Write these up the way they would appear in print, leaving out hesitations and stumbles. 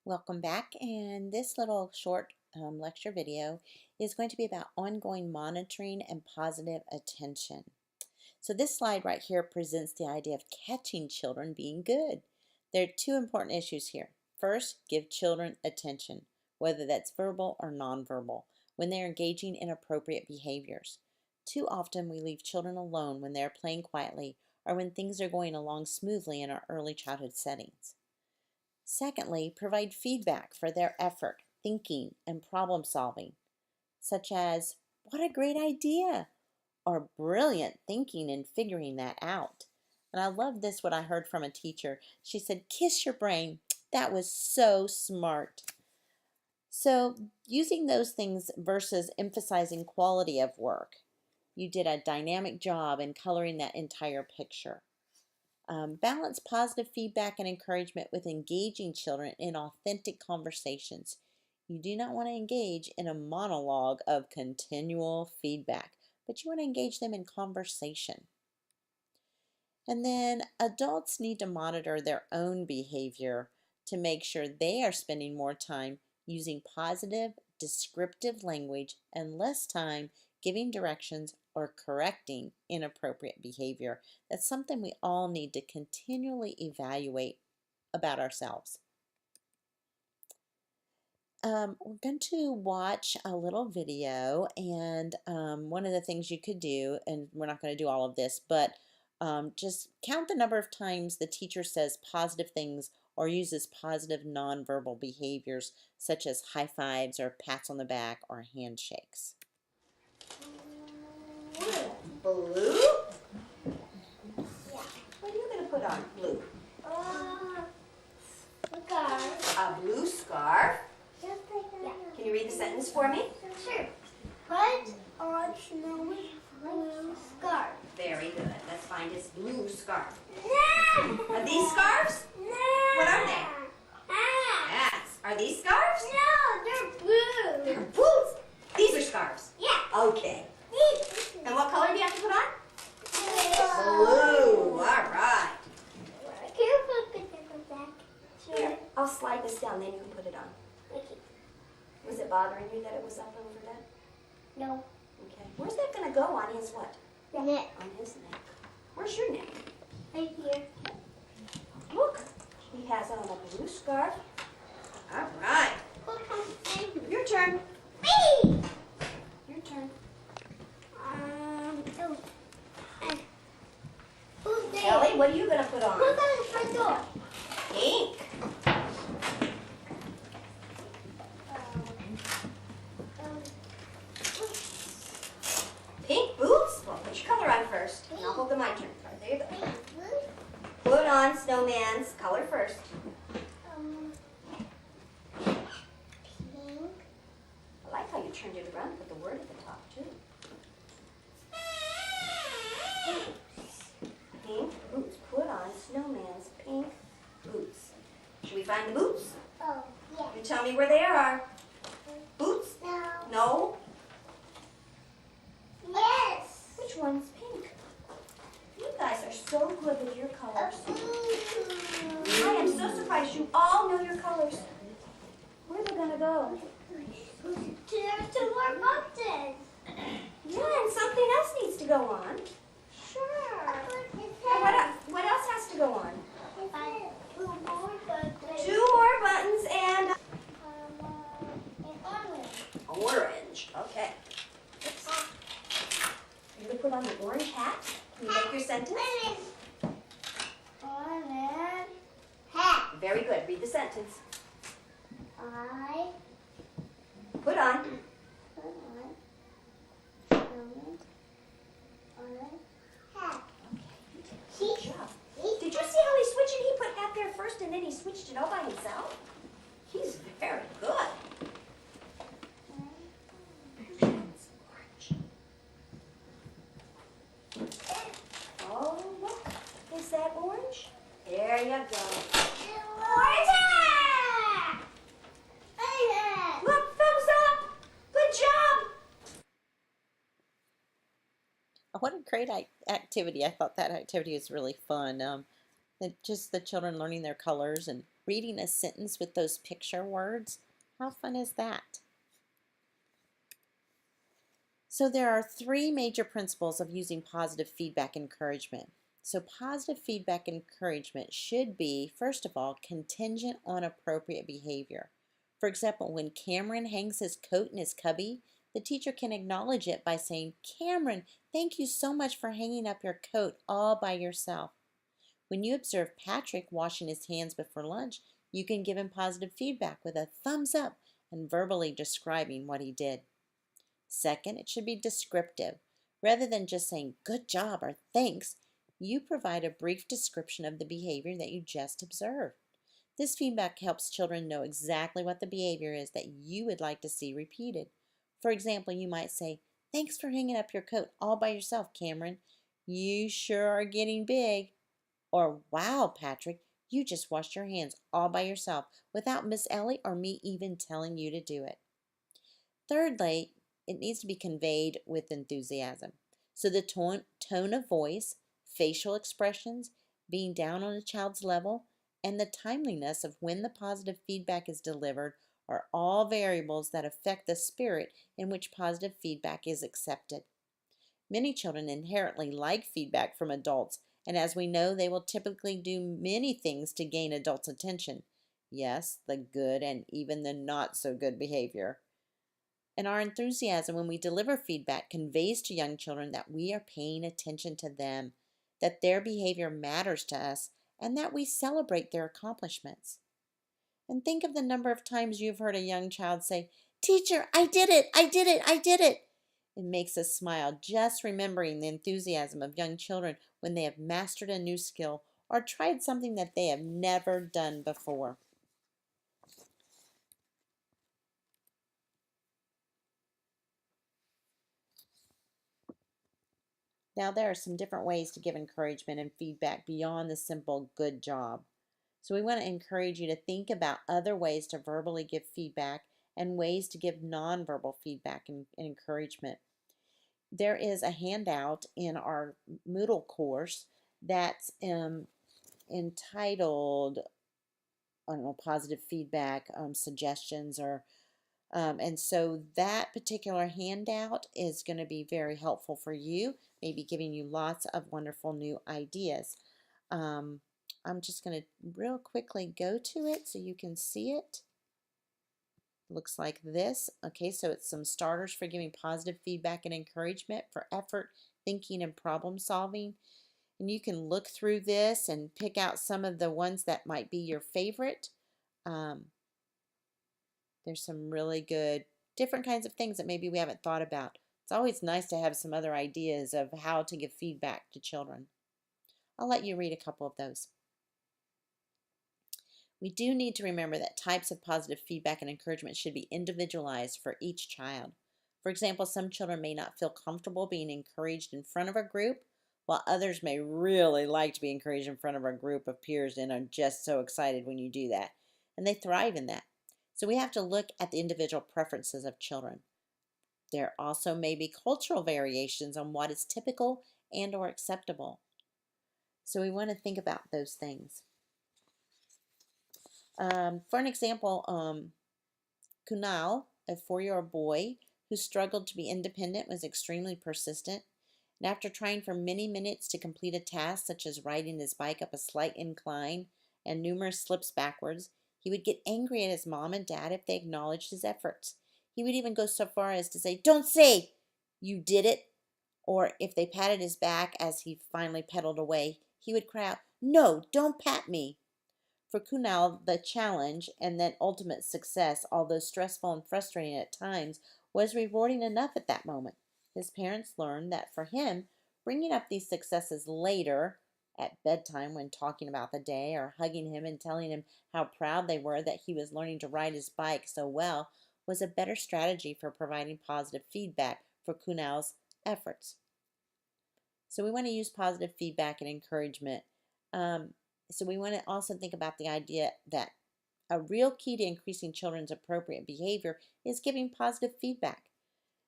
Welcome back, and this little short lecture video is going to be about ongoing monitoring and positive attention. So this slide right here presents the idea of catching children being good. There are two important issues here. First, give children attention, whether that's verbal or nonverbal, when they're engaging in appropriate behaviors. Too often we leave children alone when they're playing quietly or when things are going along smoothly in our early childhood settings. Secondly, provide feedback for their effort, thinking, and problem solving, such as, "What a great idea!" or "Brilliant thinking and figuring that out." And I love this, what I heard from a teacher. She said, "Kiss your brain. That was so smart." So using those things versus emphasizing quality of work. You did a dynamic job in coloring that entire picture. Balance positive feedback and encouragement with engaging children in authentic conversations. You do not want to engage in a monologue of continual feedback, but you want to engage them in conversation. And then adults need to monitor their own behavior to make sure they are spending more time using positive, descriptive language and less time giving directions or correcting inappropriate behavior. That's something we all need to continually evaluate about ourselves. We're going to watch a little video, and one of the things you could do, and we're not going to do all of this, but just count the number of times the teacher says positive things or uses positive nonverbal behaviors such as high fives or pats on the back or handshakes. Blue? Yeah. What are you going to put on blue? Scarf. A blue scarf. Yeah. Can you read the sentence for me? Sure. Put on snowy blue scarf. Very good. Let's find his blue scarf. No. Are these scarves? No. What are they? Yes. Are these scarves? No, they're blue. They're boots. These are scarves. Yeah. Okay. And what color do you have to put on? Blue. All right. Can you put it in the back? Here, I'll slide this down, then you can put it on. Okay. Was it bothering you that it was up over that? No. Okay. Where's that going to go on his what? Neck. On his neck. Where's your neck? Right here. Look, he has on a blue scarf. All right. Your turn. Me. Your turn. Oh. Who's there? Ellie, what are you going to put on? Who's on the front door? Pink. Pink boots? Well, put your color on first. And I'll hold the my turn card. There you go. Put on snowman's color first. Pink. I like how you turned it around and put the word at the top, too. Pink boots. Put on snowman's pink boots. Should we find the boots? Oh, yeah. You tell me where they are. Boots? No. No. Yes. Which one's pink? You guys are so good with your colors. I am so surprised you all know your colors. Where are they going to go? There's two more buttons. Yeah, and something else needs to go on. Sure. And what else has to go on? Two more buttons. Two more buttons and Orange. orange. Okay. You're going to put on the orange hat. Can you make your sentence? Orange hat. Very good. Read the sentence. I Put on. put on orange hat. Good job. Did you see how he switched it? He put hat there first and then he switched it all by himself. He's very good. Oh, look. Is that orange? There you go. Orange hat. Look, thumbs up. Good job. What a great activity. I thought that activity was really fun. Just the children learning their colors and reading a sentence with those picture words. How fun is that? So there are three major principles of using positive feedback encouragement. So positive feedback encouragement should be, first of all, contingent on appropriate behavior. For example, when Cameron hangs his coat in his cubby, the teacher can acknowledge it by saying, "Cameron, thank you so much for hanging up your coat all by yourself." When you observe Patrick washing his hands before lunch, you can give him positive feedback with a thumbs up and verbally describing what he did. Second, it should be descriptive. Rather than just saying "good job" or "thanks," you provide a brief description of the behavior that you just observed. This feedback helps children know exactly what the behavior is that you would like to see repeated. For example, you might say, "Thanks for hanging up your coat all by yourself, Cameron. You sure are getting big." Or, "Wow, Patrick, you just washed your hands all by yourself without Miss Ellie or me even telling you to do it." Thirdly, it needs to be conveyed with enthusiasm. So the tone of voice, facial expressions, being down on a child's level, and the timeliness of when the positive feedback is delivered are all variables that affect the spirit in which positive feedback is accepted. Many children inherently like feedback from adults, and as we know, they will typically do many things to gain adults' attention. Yes, the good and even the not so good behavior. And our enthusiasm when we deliver feedback conveys to young children that we are paying attention to them, that their behavior matters to us, and that we celebrate their accomplishments. And think of the number of times you've heard a young child say, "Teacher, I did it, I did it, I did it." It makes us smile just remembering the enthusiasm of young children when they have mastered a new skill or tried something that they have never done before. Now, there are some different ways to give encouragement and feedback beyond the simple "good job." So, we want to encourage you to think about other ways to verbally give feedback and ways to give nonverbal feedback and encouragement. There is a handout in our Moodle course that's entitled, I don't know, positive feedback suggestions or and so that particular handout is going to be very helpful for you, maybe giving you lots of wonderful new ideas. Um, I'm just going to real quickly go to it so you can see it. Looks like this. Okay, so it's some starters for giving positive feedback and encouragement for effort, thinking, and problem solving. And you can look through this and pick out some of the ones that might be your favorite. Um, There's some really good different kinds of things that maybe we haven't thought about. It's always nice to have some other ideas of how to give feedback to children. I'll let you read a couple of those. We do need to remember that types of positive feedback and encouragement should be individualized for each child. For example, some children may not feel comfortable being encouraged in front of a group, while others may really like to be encouraged in front of a group of peers and are just so excited when you do that. And they thrive in that. So we have to look at the individual preferences of children. There also may be cultural variations on what is typical and or acceptable. So we want to think about those things. For an example, Kunal, a 4-year-old boy who struggled to be independent, was extremely persistent. And after trying for many minutes to complete a task such as riding his bike up a slight incline and numerous slips backwards, he would get angry at his mom and dad if they acknowledged his efforts. He would even go so far as to say, "Don't say you did it." Or if they patted his back as he finally pedaled away, he would cry out, "No, don't pat me." For Kunal, the challenge and then ultimate success, although stressful and frustrating at times, was rewarding enough at that moment. His parents learned that for him, bringing up these successes later, at bedtime when talking about the day or hugging him and telling him how proud they were that he was learning to ride his bike so well, was a better strategy for providing positive feedback for Kunal's efforts. So we want to use positive feedback and encouragement. So we want to also think about the idea that a real key to increasing children's appropriate behavior is giving positive feedback.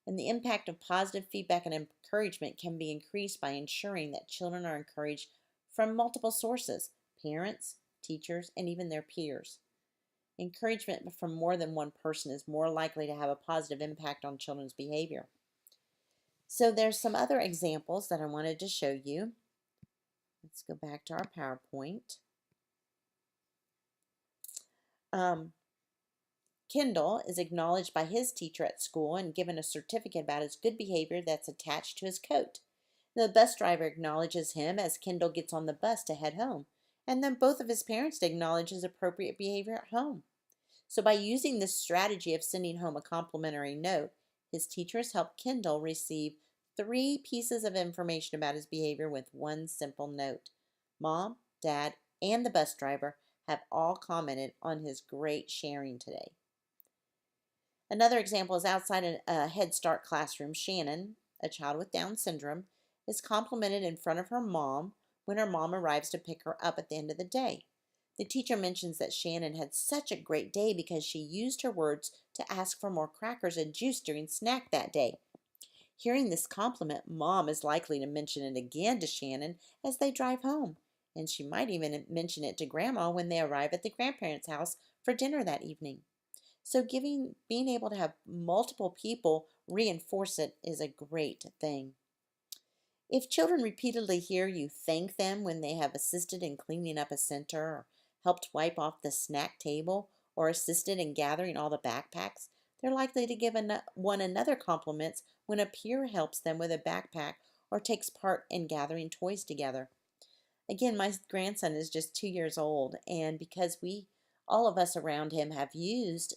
And the impact of positive feedback and encouragement can be increased by ensuring that children are encouraged from multiple sources: parents, teachers, and even their peers. Encouragement from more than one person is more likely to have a positive impact on children's behavior. So there's some other examples that I wanted to show you. Let's go back to our PowerPoint. Kendall is acknowledged by his teacher at school and given a certificate about his good behavior that's attached to his coat. The bus driver acknowledges him as Kendall gets on the bus to head home, and then both of his parents acknowledge his appropriate behavior at home. So by using this strategy of sending home a complimentary note, his teachers helped Kendall receive 3 pieces of information about his behavior with one simple note. Mom, Dad, and the bus driver have all commented on his great sharing today. Another example is outside a Head Start classroom. Shannon, a child with Down syndrome, is complimented in front of her mom when her mom arrives to pick her up at the end of the day. The teacher mentions that Shannon had such a great day because she used her words to ask for more crackers and juice during snack that day. Hearing this compliment, Mom is likely to mention it again to Shannon as they drive home, and she might even mention it to Grandma when they arrive at the grandparents' house for dinner that evening. So being able to have multiple people reinforce it is a great thing. If children repeatedly hear you thank them when they have assisted in cleaning up a center, or helped wipe off the snack table, or assisted in gathering all the backpacks, they're likely to give one another compliments when a peer helps them with a backpack or takes part in gathering toys together. Again, my grandson is just 2 years old, and because all of us around him have used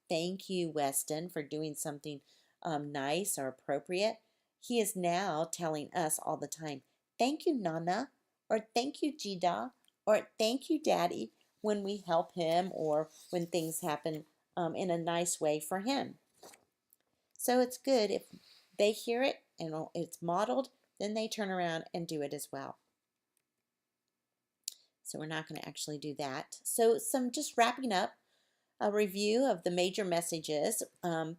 thank you, Weston, for doing something nice or appropriate, he is now telling us all the time, thank you, Nana, or thank you, Jida, or thank you, Daddy, when we help him or when things happen in a nice way for him. So it's good if they hear it and it's modeled, then they turn around and do it as well. So we're not going to actually do that. So just wrapping up, a review of the major messages.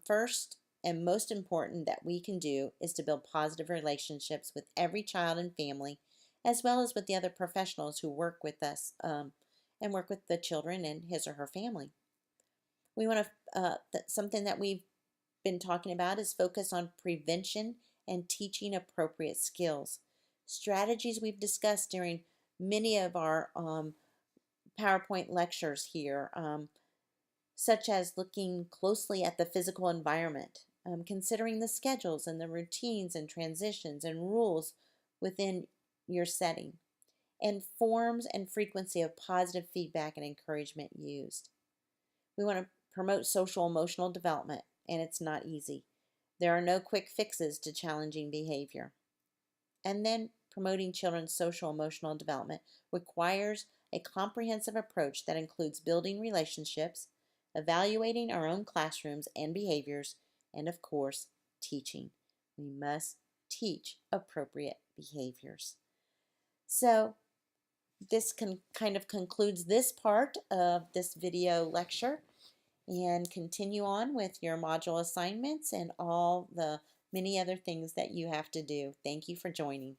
First and most important that we can do is to build positive relationships with every child and family, as well as with the other professionals who work with us and work with the children and his or her family. We want to, something that we've been talking about is focus on prevention and teaching appropriate skills. Strategies we've discussed during many of our PowerPoint lectures here, such as looking closely at the physical environment, considering the schedules and the routines and transitions and rules within your setting, and forms and frequency of positive feedback and encouragement used. We want to promote social emotional development, and it's not easy. There are no quick fixes to challenging behavior. And then promoting children's social emotional development requires a comprehensive approach that includes building relationships, evaluating our own classrooms and behaviors, and of course, teaching. We must teach appropriate behaviors. So this kind of concludes this part of this video lecture, and continue on with your module assignments and all the many other things that you have to do. Thank you for joining.